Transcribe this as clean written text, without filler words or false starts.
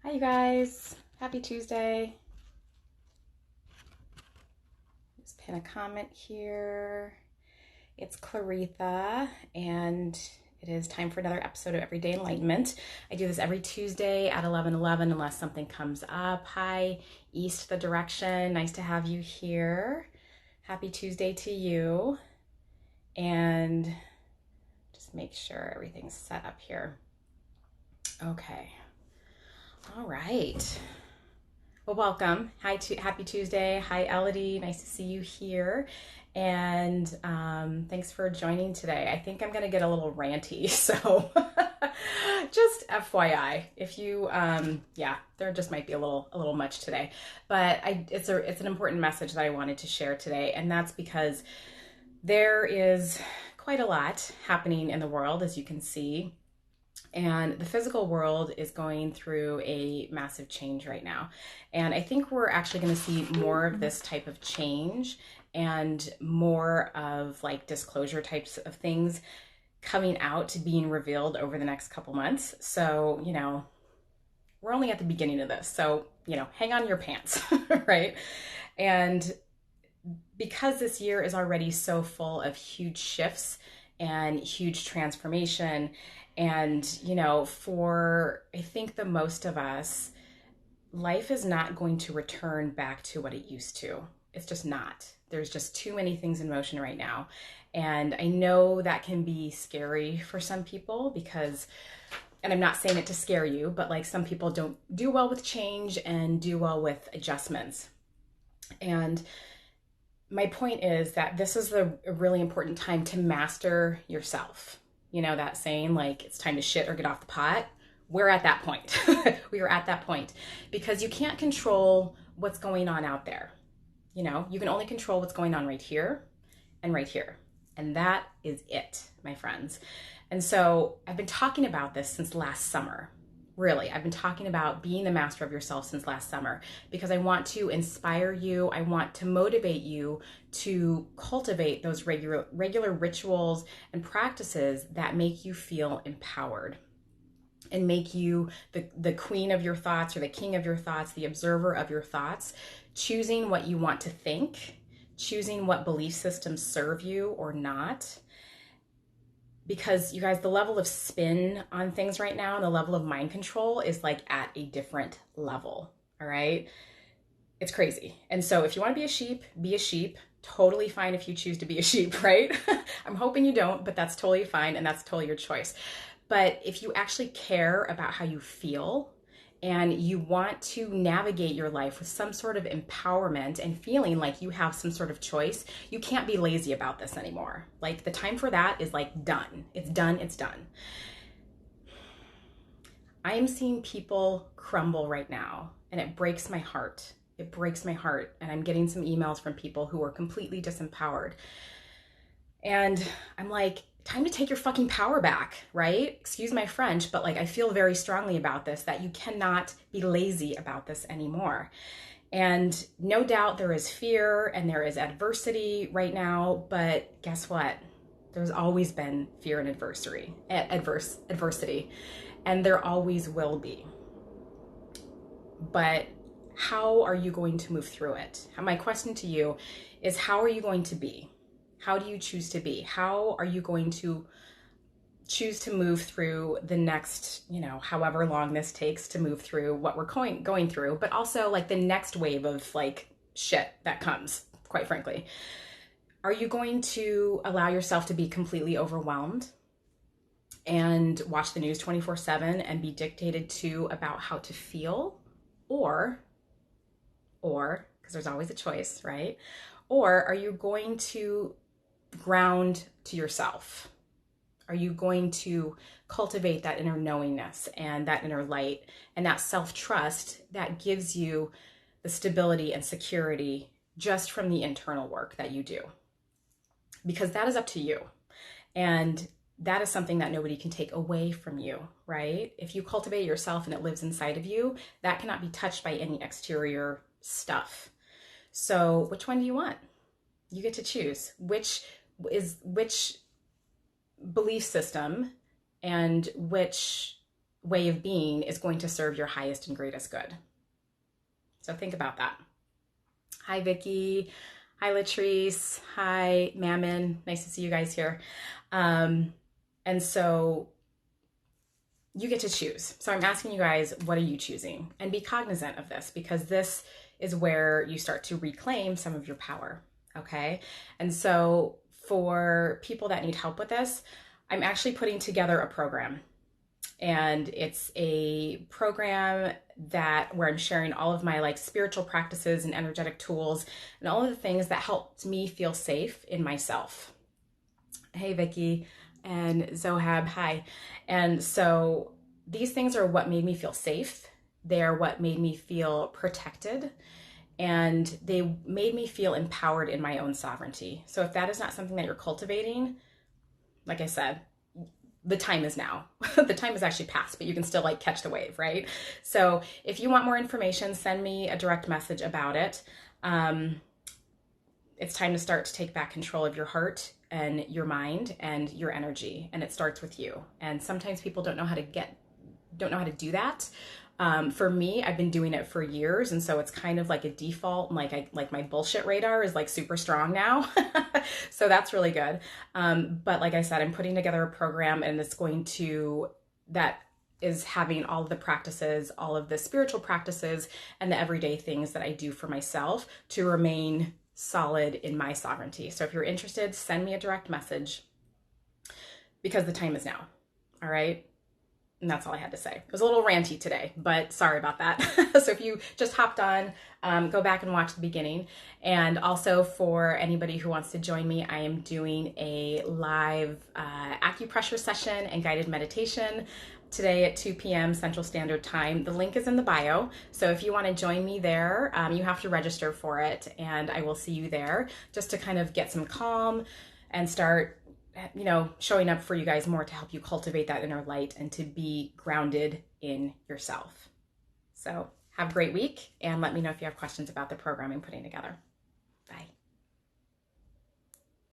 Hi, you guys. Happy Tuesday. Just pin a comment here. It's Claritha, and it is time for another episode of Everyday Enlightenment. I do this every Tuesday at 11:11 unless something comes up. Hi, East the Direction. Nice to have you here. Happy Tuesday to you. And just make sure everything's set up here. Okay. All right. Well, welcome. Happy Tuesday. Hi, Elodie. Nice to see you here. And thanks for joining today. I think I'm going to get a little ranty, so just FYI. If you, there just might be a little much today, but it's an important message that I wanted to share today, and that's because there is quite a lot happening in the world, as you can see. And the physical world is going through a massive change right now. And I think we're actually going to see more of this type of change and more of like disclosure types of things coming out, being revealed over the next couple months. So, we're only at the beginning of this. So, hang on your pants, right? And because this year is already so full of huge shifts and huge transformation, and, for I think the most of us, life is not going to return back to what it used to. It's just not. There's just too many things in motion right now. And I know that can be scary for some people because, and I'm not saying it to scare you, but like some people don't do well with change and do well with adjustments. And my point is that this is a really important time to master yourself. You know that saying, like, it's time to shit or get off the pot? We're at that point. We are at that point because you can't control what's going on out there. You can only control what's going on right here and right here. And that is it, my friends. And so I've been talking about this since last summer. Really, I've been talking about being the master of yourself since last summer because I want to inspire you. I want to motivate you to cultivate those regular rituals and practices that make you feel empowered and make you the queen of your thoughts or the king of your thoughts, the observer of your thoughts, choosing what you want to think, choosing what belief systems serve you or not. Because you guys, the level of spin on things right now and the level of mind control is like at a different level. All right. It's crazy. And so if you want to be a sheep, be a sheep. Totally fine if you choose to be a sheep, right? I'm hoping you don't, but that's totally fine. And that's totally your choice. But if you actually care about how you feel and you want to navigate your life with some sort of empowerment and feeling like you have some sort of choice, you can't be lazy about this anymore. Like the time for that is like done. It's done. It's done. I am seeing people crumble right now and it breaks my heart. It breaks my heart. And I'm getting some emails from people who are completely disempowered. And I'm like, time to take your fucking power back, right? Excuse my French, but like I feel very strongly about this, that you cannot be lazy about this anymore. And no doubt there is fear and there is adversity right now, but guess what? There's always been fear and adversity, and there always will be. But how are you going to move through it? My question to you is, how are you going to be? How do you choose to be? How are you going to choose to move through the next, however long this takes to move through what we're going through, but also like the next wave of like shit that comes, quite frankly. Are you going to allow yourself to be completely overwhelmed and watch the news 24/7 and be dictated to about how to feel? Or, because there's always a choice, right? Or are you going to ground to yourself? Are you going to cultivate that inner knowingness and that inner light and that self-trust that gives you the stability and security just from the internal work that you do? Because that is up to you. And that is something that nobody can take away from you, right? If you cultivate yourself and it lives inside of you, that cannot be touched by any exterior stuff. So which one do you want? You get to choose which belief system and which way of being is going to serve your highest and greatest good. So think about that. Hi, Vicki. Hi, Latrice. Hi, Mammon. Nice to see you guys here. And so you get to choose. So I'm asking you guys, what are you choosing? And be cognizant of this, because this is where you start to reclaim some of your power. Okay. And so for people that need help with this, I'm actually putting together a program. And it's a program where I'm sharing all of my spiritual practices and energetic tools and all of the things that helped me feel safe in myself. Hey, Vicki and Zohab, hi. And so these things are what made me feel safe. They're what made me feel protected. And they made me feel empowered in my own sovereignty. So if that is not something that you're cultivating, like I said, the time is now. The time is actually past, but you can still catch the wave, right? So if you want more information, send me a direct message about it. It's time to start to take back control of your heart and your mind and your energy. And it starts with you. And sometimes people don't know how to do that. For me, I've been doing it for years. And so it's kind of like a default. Like my bullshit radar is super strong now. So that's really good. But like I said, I'm putting together a program, and that is having all of the practices, all of the spiritual practices and the everyday things that I do for myself to remain solid in my sovereignty. So if you're interested, send me a direct message, because the time is now. All right. And that's all I had to say. It was a little ranty today, but sorry about that. So if you just hopped on, go back and watch the beginning. And also for anybody who wants to join me, I am doing a live acupressure session and guided meditation today at 2 p.m. Central Standard Time. The link is in the bio. So if you want to join me there, you have to register for it, and I will see you there just to kind of get some calm and start showing up for you guys more to help you cultivate that inner light and to be grounded in yourself. So have a great week, and let me know if you have questions about the program I'm putting together.